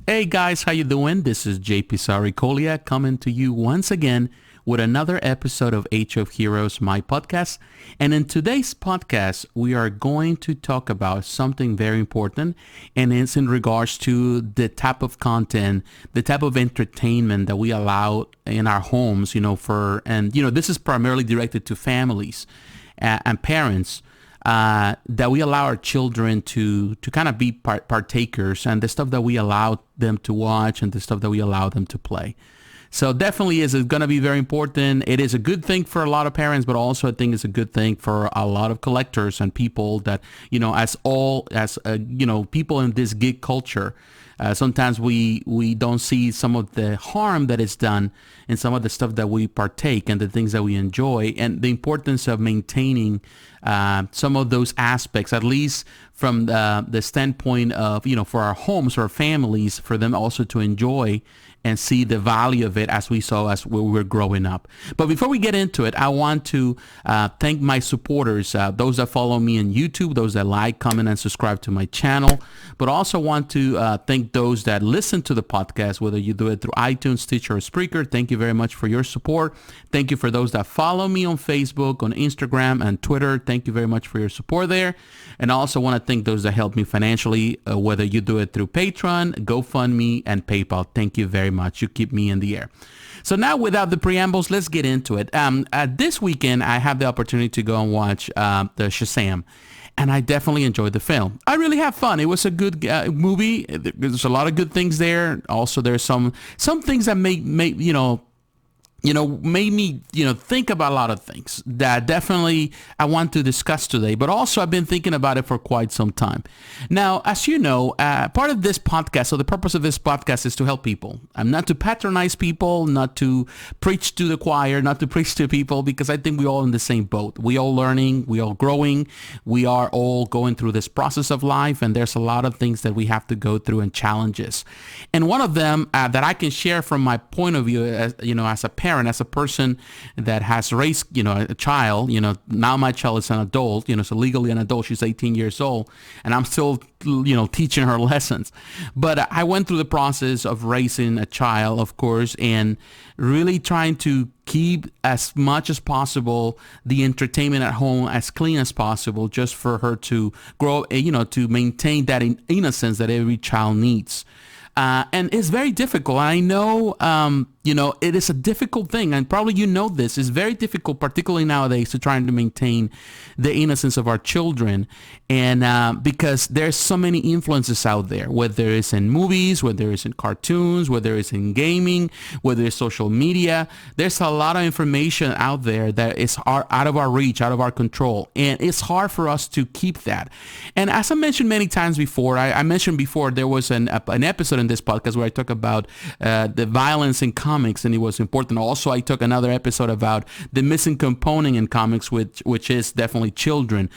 Hey guys, how you doing? This is JP Sarikolia coming to you once again with another episode of Age of Heroes, my podcast. And in today's podcast, we are going to talk about something very important, and it's in regards to the type of content, the type of entertainment that we allow in our homes, this is primarily directed to families and parents. That we allow our children to kind of be partakers, and the stuff that we allow them to watch and the stuff that we allow them to play. So definitely is going to be very important. It is a good thing for a lot of parents, but also I think it's a good thing for a lot of collectors and people that, people in this geek culture. Sometimes we don't see some of the harm that is done in some of the stuff that we partake and the things that we enjoy, and the importance of maintaining some of those aspects, at least from the standpoint of, for our homes, our families, for them also to enjoy and see the value of it as we saw as we were growing up. But before we get into it, I want to thank my supporters, those that follow me on YouTube, those that like, comment, and subscribe to my channel. But also want to thank those that listen to the podcast, whether you do it through iTunes, Stitcher, or Spreaker. Thank you very much for your support. Thank you for those that follow me on Facebook, on Instagram, and Twitter. Thank you very much for your support there. And I also want to thank those that help me financially, whether you do it through Patreon, GoFundMe, and PayPal. Thank you very much. You keep me in the air. So now, without the preambles, let's get into it. This weekend, I have the opportunity to go and watch the Shazam, and I definitely enjoyed the film. I really had fun. It was a good movie. There's a lot of good things there. Also, there's some things that made me, think about a lot of things that definitely I want to discuss today. But also, I've been thinking about it for quite some time. Now, as you know, part of this podcast, so the purpose of this podcast is to help people. I'm not to patronize people, not to preach to the choir, not to preach to people, because I think we're all in the same boat. We all learning, we all growing, we are all going through this process of life, and there's a lot of things that we have to go through and challenges. And one of them that I can share from my point of view, as a parent, as a person that has raised, a child, now my child is an adult, so legally an adult, she's 18 years old, and I'm still, teaching her lessons. But I went through the process of raising a child, of course, and really trying to keep as much as possible the entertainment at home as clean as possible, just for her to grow, to maintain that innocence that every child needs. And it's very difficult. I know, it is a difficult thing, and probably this. It's very difficult, particularly nowadays, to try to maintain the innocence of our children, and because there's so many influences out there, whether it's in movies, whether it's in cartoons, whether it's in gaming, whether it's social media. There's a lot of information out there that is out of our reach, out of our control, and it's hard for us to keep that. And as I mentioned many times before, I mentioned before, there was an episode in this podcast where I talk about the violence in comics, and it was important. Also, I took another episode about the missing component in comics, which is definitely children.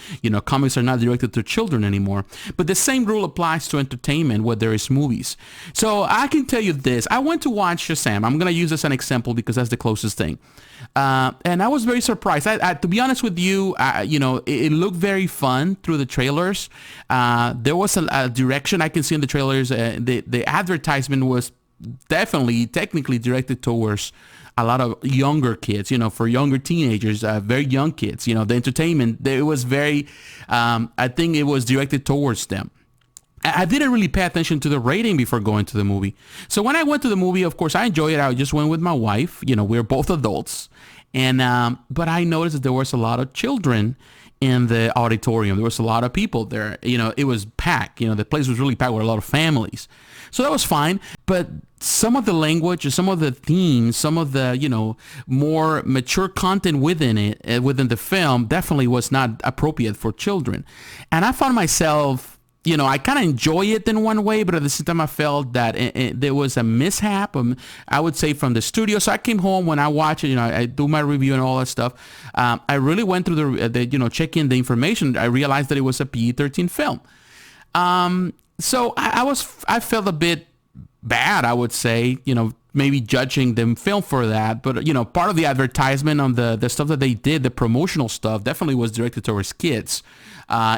Comics are not directed to children anymore, but the same rule applies to entertainment, whether it's movies. So I can tell you this: I went to watch Shazam. I'm going to use this as an example because that's the closest thing. And I was very surprised. To be honest with you, it looked very fun through the trailers. There was a direction I can see in the trailers. The advertisement was definitely technically directed towards a lot of younger kids, for younger teenagers, very young kids. The entertainment, it was very, I think it was directed towards them. I didn't really pay attention to the rating before going to the movie. So when I went to the movie, of course, I enjoyed it. I just went with my wife. We're both adults. And but I noticed that there was a lot of children in the auditorium. There was a lot of people there. It was packed. The place was really packed with a lot of families. So that was fine. But some of the language, some of the themes, some of the, more mature content within it, within the film, definitely was not appropriate for children. And I found myself, I kind of enjoy it in one way, but at the same time, I felt that there was a mishap, I would say, from the studio. So I came home when I watched it, I do my review and all that stuff. I really went through the checking the information. I realized that it was a PG-13 film. So I felt a bit bad, I would say, maybe judging them film for that, but part of the advertisement on the stuff that they did, the promotional stuff, definitely was directed towards kids.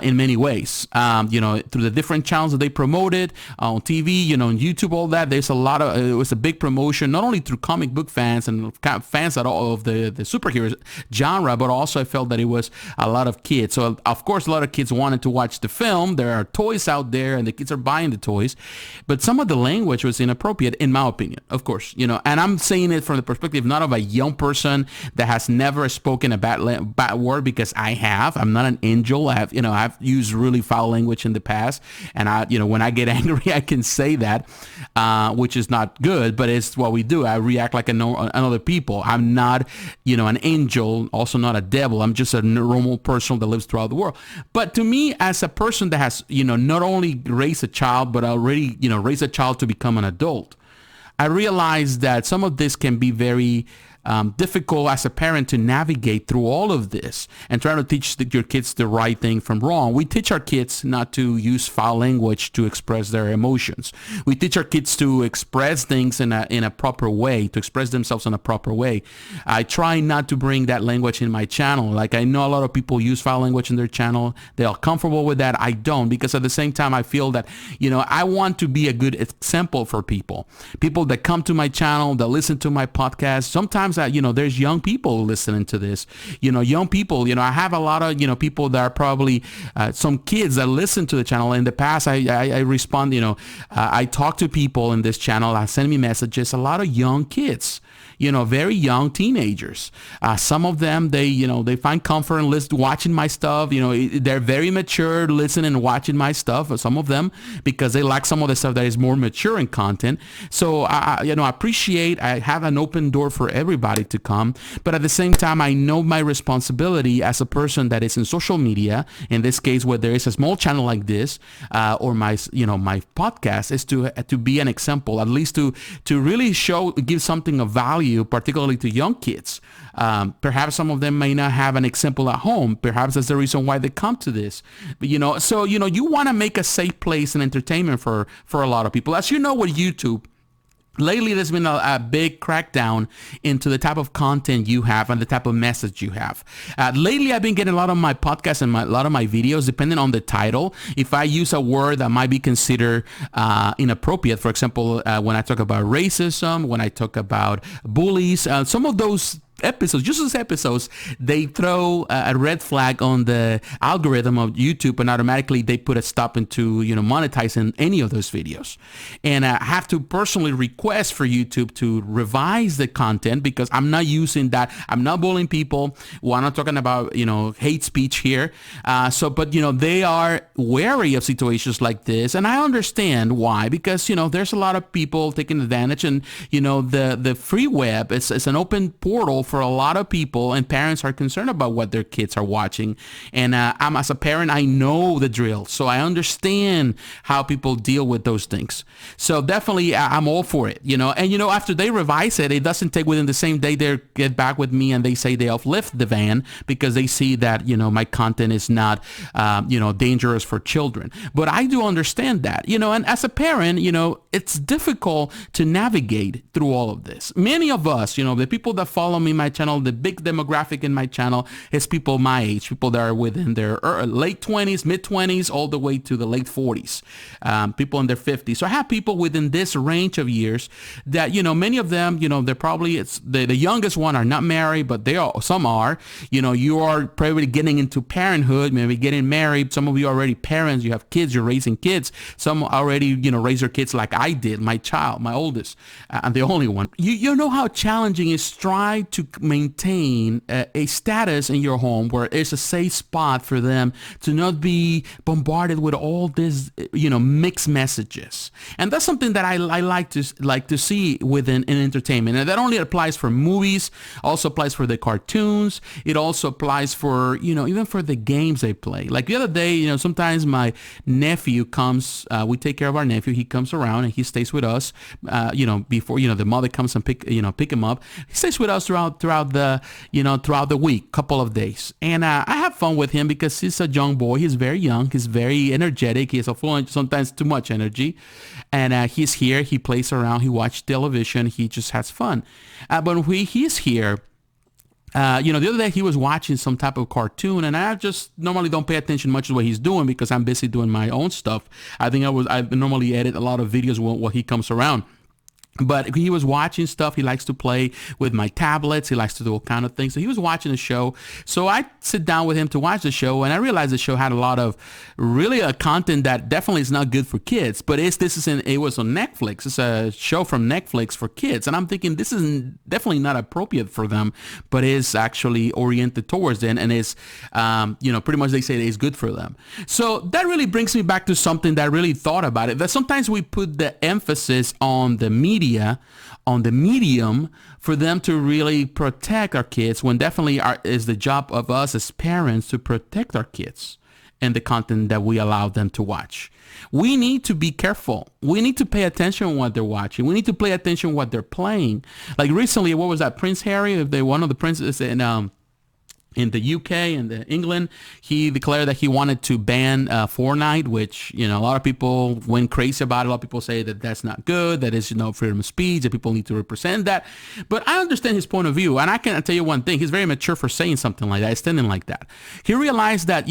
In many ways, through the different channels that they promoted on TV, on YouTube, all that. There's a lot of, it was a big promotion, not only through comic book fans and fans at all of the superhero genre, but also I felt that it was a lot of kids. So of course, a lot of kids wanted to watch the film. There are toys out there and the kids are buying the toys, but some of the language was inappropriate, in my opinion, of course, and I'm saying it from the perspective not of a young person that has never spoken a bad word, because I'm not an angel. I've used really foul language in the past, and when I get angry, I can say that, which is not good, but it's what we do. I react like another people. I'm not, an angel, also not a devil. I'm just a normal person that lives throughout the world. But to me, as a person that has, not only raised a child, but already, raised a child to become an adult, I realize that some of this can be very difficult as a parent to navigate through all of this and try to teach your kids the right thing from wrong. We teach our kids not to use foul language to express their emotions. We teach our kids to express things in a proper way, to express themselves in a proper way. I try not to bring that language in my channel. Like, I know a lot of people use foul language in their channel. They are comfortable with that. I don't, because at the same time, I feel that, I want to be a good example for people that come to my channel, that listen to my podcast. Sometimes there's young people listening to this, young people, I have a lot of, people that are probably some kids that listen to the channel. In the past, I respond, I talk to people in this channel. I send me messages, a lot of young kids, very young teenagers. Some of them, they find comfort in watching my stuff. They're very mature, listening and watching my stuff. Some of them, because they like some of the stuff that is more mature in content. So, I appreciate, I have an open door for everybody to come. But at the same time, I know my responsibility as a person that is in social media, in this case, where there is a small channel like this, or my podcast, is to be an example, at least to really give something of value, particularly to young kids. Perhaps some of them may not have an example at home. Perhaps that's the reason why they come to this. But, so, you want to make a safe place and entertainment for a lot of people. As you know, with YouTube, lately, there's been a big crackdown into the type of content you have and the type of message you have. Lately, I've been getting a lot of my podcasts and a lot of my videos, depending on the title. If I use a word that might be considered inappropriate, for example, when I talk about racism, when I talk about bullies, some of those episodes, they throw a red flag on the algorithm of YouTube, and automatically they put a stop into monetizing any of those videos. And I have to personally request for YouTube to revise the content, because I'm not using that. I'm not bullying people. Well, I'm not talking about hate speech here. But they are wary of situations like this, and I understand why, because there's a lot of people taking advantage, and the free web is an open portal for a lot of people, and parents are concerned about what their kids are watching. And I'm, as a parent, I know the drill, so I understand how people deal with those things. So definitely, I'm all for it. And after they revise it, it doesn't take within the same day they get back with me and they say they uplift the van because they see that my content is not dangerous for children. But I do understand that, and as a parent, it's difficult to navigate through all of this. Many of us, the people that follow me, my channel, the big demographic in my channel is people my age, people that are within their late 20s, mid 20s, all the way to the late 40s, people in their 50s. So I have people within this range of years that, many of them, they're probably, it's the youngest one are not married, but some are, you are probably getting into parenthood, maybe getting married. Some of you are already parents, you have kids, you're raising kids. Some already, raise their kids like I did, my child, my oldest, and the only one. You know how challenging it is try to maintain a status in your home where it's a safe spot for them to not be bombarded with all this, mixed messages. And that's something that I like to see within in entertainment. And that only applies for movies, also applies for the cartoons. It also applies for, even for the games they play. Like the other day, sometimes my nephew comes, we take care of our nephew. He comes around and he stays with us, before, the mother comes and pick him up. He stays with us throughout the week, couple of days. And I have fun with him because he's a young boy. He's very young. He's very energetic. He has sometimes too much energy. And he's here. He plays around. He watches television. He just has fun. But when he's here, the other day he was watching some type of cartoon, and I just normally don't pay attention much to what he's doing because I'm busy doing my own stuff. I normally edit a lot of videos while he comes around. But he was watching stuff. He likes to play with my tablets. He likes to do all kind of things. So he was watching the show. So I sit down with him to watch the show, and I realized the show had a lot of really content that definitely is not good for kids. But it was on Netflix. It's a show from Netflix for kids, and I'm thinking this is definitely not appropriate for them, but is actually oriented towards them, and is pretty much they say it is good for them. So that really brings me back to something that I really thought about it. That sometimes we put the emphasis on the media, on the medium, for them to really protect our kids, when definitely is the job of us as parents to protect our kids and the content that we allow them to watch. We need to be careful. We need to pay attention to what they're watching. We need to pay attention to what they're playing. Like recently, what was that? Prince Harry, one of the princes in the UK and England, he declared that he wanted to ban Fortnite, which, a lot of people went crazy about it. A lot of people say that that's not good, that is, freedom of speech, that people need to represent that. But I understand his point of view, and I can tell you one thing. He's very mature for saying something like that, standing like that. He realized that,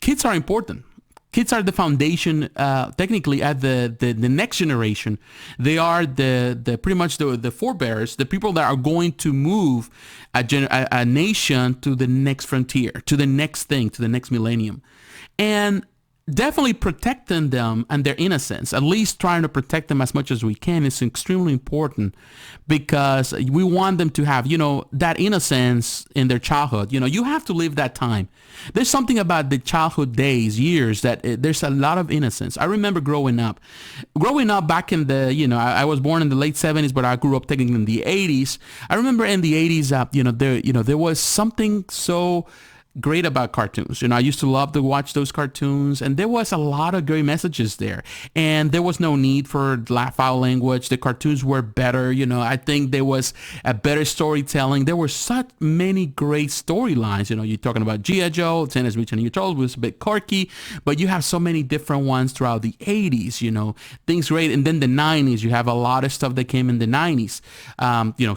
kids are important. Kids are the foundation, technically, at the next generation. They are the pretty much the forebears, the people that are going to move a nation to the next frontier, to the next thing, to the next millennium. And definitely protecting them and their innocence, at least trying to protect them as much as we can, is extremely important, because we want them to have, that innocence in their childhood. You have to live that time. There's something about the childhood days, years, that there's a lot of innocence. I remember growing up back in the, I was born in the late 70s, but I grew up technically in the 80s. I remember in the 80s, there was something so great about cartoons. I used to love to watch those cartoons, and there was a lot of great messages there, and there was no need for foul language. The cartoons were better. I think there was a better storytelling. There were such many great storylines. You're talking about G.I. Joe, Teenage Mutant Ninja Turtles was a bit quirky, but you have so many different ones throughout the 80s, things great. And then the 90s, you have a lot of stuff that came in the 90s.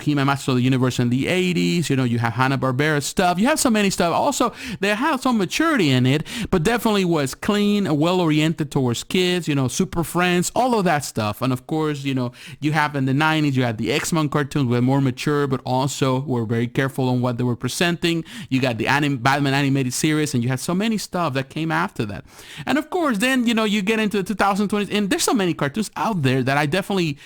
He-Man Master of the Universe in the 80s, you have Hanna-Barbera stuff. You have so many stuff. Also, they had some maturity in it, but definitely was clean, well-oriented towards kids, Super Friends, all of that stuff. And of course, you have in the 90s, you had the X-Men cartoons, were more mature, but also were very careful on what they were presenting. You got the Batman animated series, and you had so many stuff that came after that. And of course, then, you get into the 2020s, and there's so many cartoons out there that I definitely,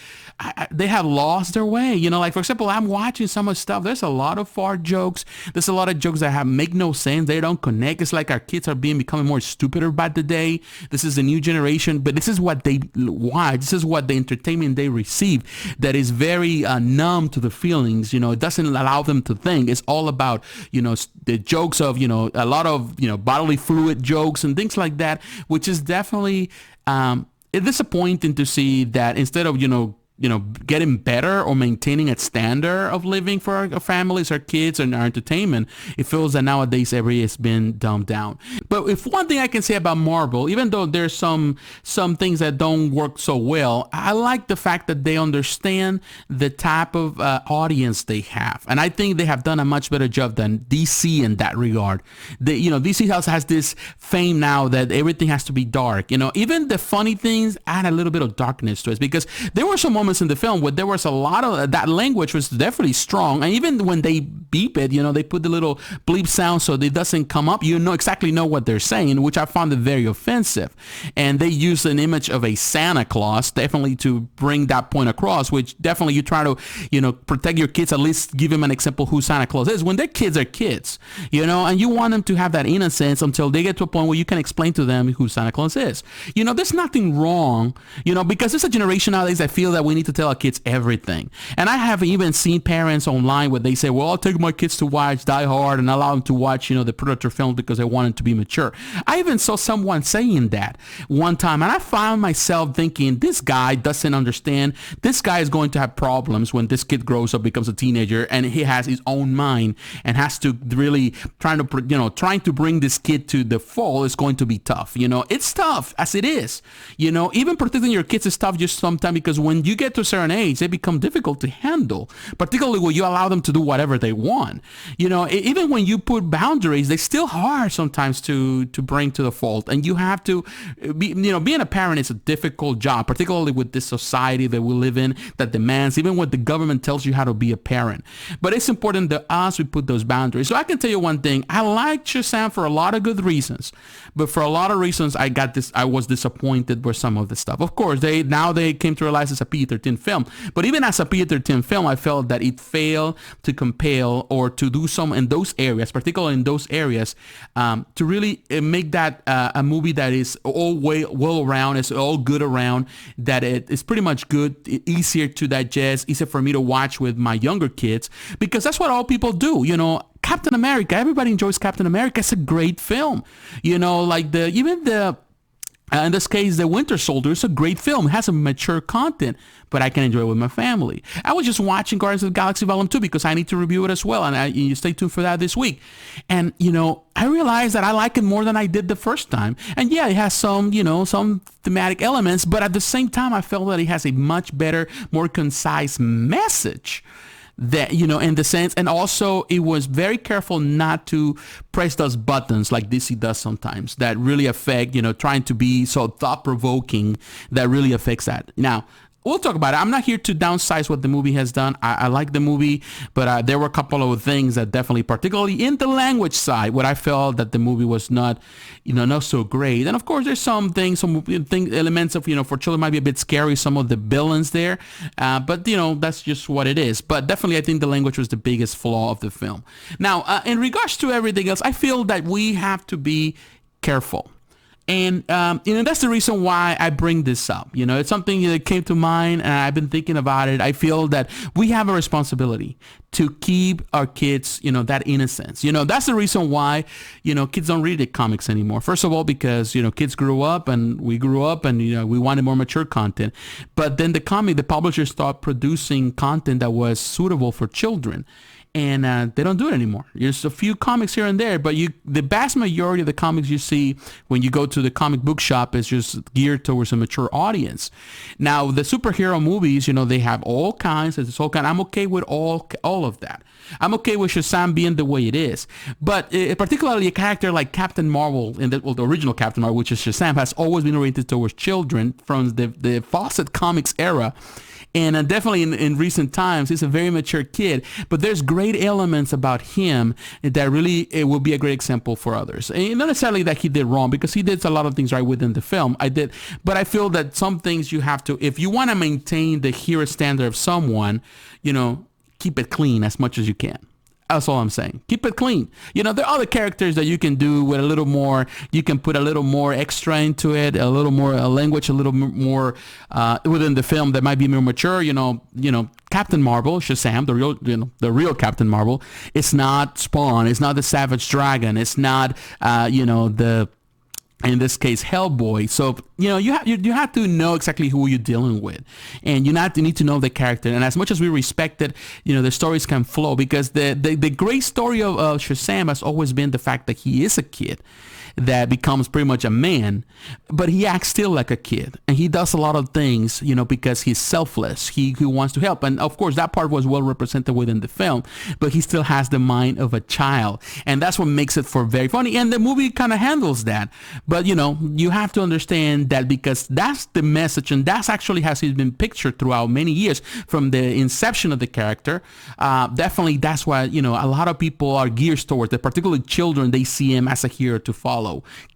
they have lost their way. Like, for example, I'm watching some of the stuff. There's a lot of fart jokes. There's a lot of jokes that make no sense. They don't connect. It's like our kids are becoming more stupider by the day. This is the new generation, but this is what they watch. This is what the entertainment they receive that is very numb to the feelings. It doesn't allow them to think. It's all about, the jokes of, a lot of, bodily fluid jokes and things like that, which is definitely disappointing to see that instead of, getting better or maintaining a standard of living for our families, our kids, and our entertainment, it feels that nowadays everything has been dumbed down. But if one thing I can say about Marvel, even though there's some things that don't work so well, I like the fact that they understand the type of audience they have. And I think they have done a much better job than DC in that regard. DC has this fame now that everything has to be dark. Even the funny things add a little bit of darkness to it, because there were some moments in the film where there was a lot of that language was definitely strong, and even when they beep it, they put the little bleep sound so it doesn't come up. Exactly know what they're saying, which I found it very offensive. And they use an image of a Santa Claus definitely to bring that point across, which definitely you try to protect your kids, at least give them an example who Santa Claus is. When their kids are kids, and you want them to have that innocence until they get to a point where you can explain to them who Santa Claus is. There's nothing wrong, because there's a generation nowadays that feel that we we need to tell our kids everything. And I have even seen parents online where they say, well, I'll take my kids to watch Die Hard and allow them to watch, the Predator film because I want them to be mature. I even saw someone saying that one time, and I found myself thinking, this guy doesn't understand. This guy is going to have problems when this kid grows up, becomes a teenager, and he has his own mind and has to really trying to bring this kid to the fold is going to be tough. It's tough as it is. Even protecting your kids is tough just sometimes, because when you get to a certain age, they become difficult to handle, particularly when you allow them to do whatever they want. Even when you put boundaries, they're still hard sometimes to bring to the fold. And you have to be, being a parent is a difficult job, particularly with this society that we live in that demands, even when the government tells you how to be a parent. But it's important that us, we put those boundaries. So I can tell you one thing, I like Shazam for a lot of good reasons, but for a lot of reasons, I was disappointed with some of the stuff. Of course, they came to realize it's a PG-13 film, but even as a PG-13 film, I felt that it failed to compel or to do some in those areas, particularly in those areas, to really make that a movie that is all well around, it's all good around, that it is pretty much good, easier to digest, easier for me to watch with my younger kids, because that's what all people do. Captain America, everybody enjoys Captain America. It's a great film. In this case, The Winter Soldier is a great film. It has a mature content, but I can enjoy it with my family. I was just watching Guardians of the Galaxy Volume 2 because I need to review it as well, and you stay tuned for that this week. And, I realized that I like it more than I did the first time. And yeah, it has some thematic elements, but at the same time, I felt that it has a much better, more concise message. That, in the sense, and also it was very careful not to press those buttons like DC does sometimes that really affect, trying to be so thought-provoking that really affects that. Now, we'll talk about it. I'm not here to downsize what the movie has done. I like the movie, but there were a couple of things that definitely, particularly in the language side, what I felt that the movie was not so great. And of course, there's some elements of, for children might be a bit scary, some of the villains there. But, that's just what it is. But definitely, I think the language was the biggest flaw of the film. Now, in regards to everything else, I feel that we have to be careful. And, that's the reason why I bring this up. It's something that came to mind, and I've been thinking about it. I feel that we have a responsibility to keep our kids, that innocence. That's the reason why, kids don't read the comics anymore. First of all, because, kids grew up and we grew up and, we wanted more mature content. But then the publishers start producing content that was suitable for children. And they don't do it anymore. There's a few comics here and there, but the vast majority of the comics you see when you go to the comic book shop is just geared towards a mature audience. Now, the superhero movies, they have all kinds. I'm okay with all of that. I'm okay with Shazam being the way it is. But particularly a character like Captain Marvel, the original Captain Marvel, which is Shazam, has always been oriented towards children from the Fawcett Comics era. And definitely in recent times, he's a very mature kid. But there's great elements about him that really it will be a great example for others. And not necessarily that he did wrong, because he did a lot of things right within the film. But I feel that some things you have to, if you want to maintain the hero standard of someone, keep it clean as much as you can. That's all I'm saying. Keep it clean. There are other characters that you can do with a little more, you can put a little more extra into it, a little more language, a little more within the film that might be more mature. Captain Marvel, Shazam, the real Captain Marvel, it's not Spawn, it's not the Savage Dragon, it's not, in this case, Hellboy. So, you have to know exactly who you're dealing with. And you need to know the character. And as much as we respect it, the stories can flow, because the great story of Shazam has always been the fact that he is a kid that becomes pretty much a man, but he acts still like a kid, and he does a lot of things, because he's selfless. He wants to help, and of course that part was well represented within the film, but he still has the mind of a child, and that's what makes it for very funny. And the movie kind of handles that, but you have to understand that, because that's the message, and that's actually how he's been pictured throughout many years from the inception of the character. Definitely, that's why a lot of people are geared towards it, particularly children. They see him as a hero to follow.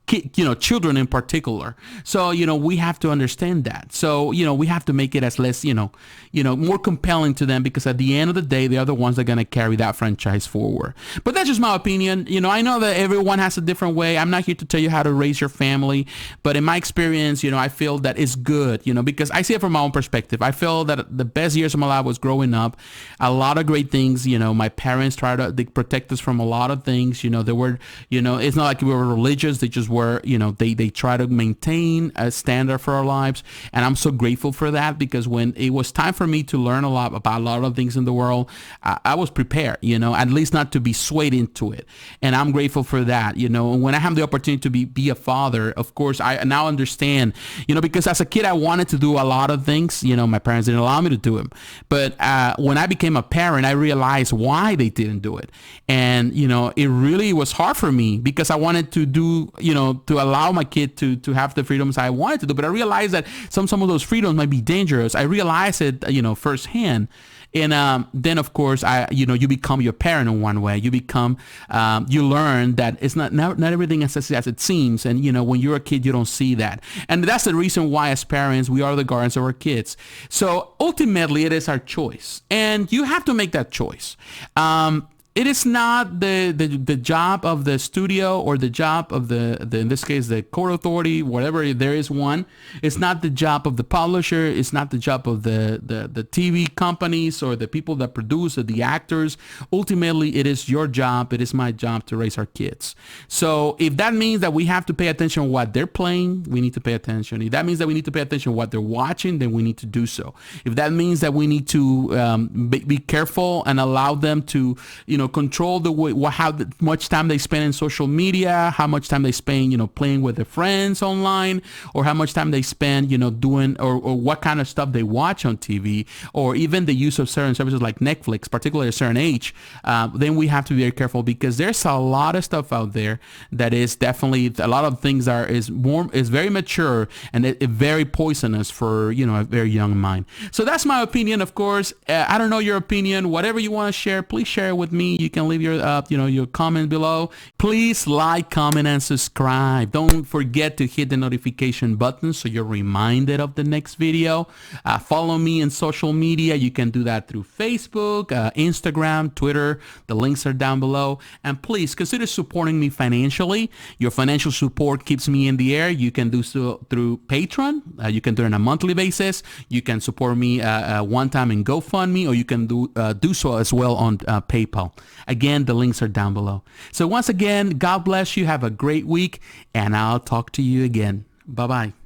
children in particular. So, we have to understand that. So, we have to make it as less, more compelling to them, because at the end of the day, they are the ones that are going to carry that franchise forward. But that's just my opinion. I know that everyone has a different way. I'm not here to tell you how to raise your family, but in my experience, I feel that it's good, because I see it from my own perspective. I feel that the best years of my life was growing up. A lot of great things, my parents tried to protect us from a lot of things. They were, it's not like we were religious. They just were, they try to maintain a standard for our lives. And I'm so grateful for that, because when it was time for me to learn a lot about a lot of things in the world, I was prepared, at least not to be swayed into it. And I'm grateful for that. When I have the opportunity to be a father, of course, I now understand, because as a kid, I wanted to do a lot of things. My parents didn't allow me to do them. But when I became a parent, I realized why they didn't do it. And, it really was hard for me, because I wanted to do, to allow my kid to have the freedoms I wanted to do. But I realized that some of those freedoms might be dangerous. I realized it, firsthand. And then, of course, you become your parent in one way. You become, you learn that it's not everything as it seems. And, when you're a kid, you don't see that. And that's the reason why, as parents, we are the guardians of our kids. So ultimately, it is our choice. And you have to make that choice. It is not the job of the studio or the job of the in this case, the court authority, whatever there is one. It's not the job of the publisher. It's not the job of the TV companies or the people that produce or the actors. Ultimately, it is your job. It is my job to raise our kids. So if that means that we have to pay attention to what they're playing, we need to pay attention. If that means that we need to pay attention to what they're watching, then we need to do so. If that means that we need to be careful and allow them to, control the way, how much time they spend in social media, how much time they spend, playing with their friends online, or how much time they spend, doing, or what kind of stuff they watch on TV, or even the use of certain services like Netflix, particularly at a certain age, then we have to be very careful, because there's a lot of stuff out there that is definitely, a lot of things is very mature and very poisonous for, a very young mind. So that's my opinion, of course. I don't know your opinion. Whatever you want to share, please share it with me. You can leave your, your comment below. Please like, comment, and subscribe. Don't forget to hit the notification button so you're reminded of the next video. Follow me in social media. You can do that through Facebook, Instagram, Twitter. The links are down below. And please consider supporting me financially. Your financial support keeps me in the air. You can do so through Patreon. You can do it on a monthly basis. You can support me one time in GoFundMe, or you can do so as well on PayPal. Again, the links are down below. So once again, God bless you. Have a great week, and I'll talk to you again. Bye-bye.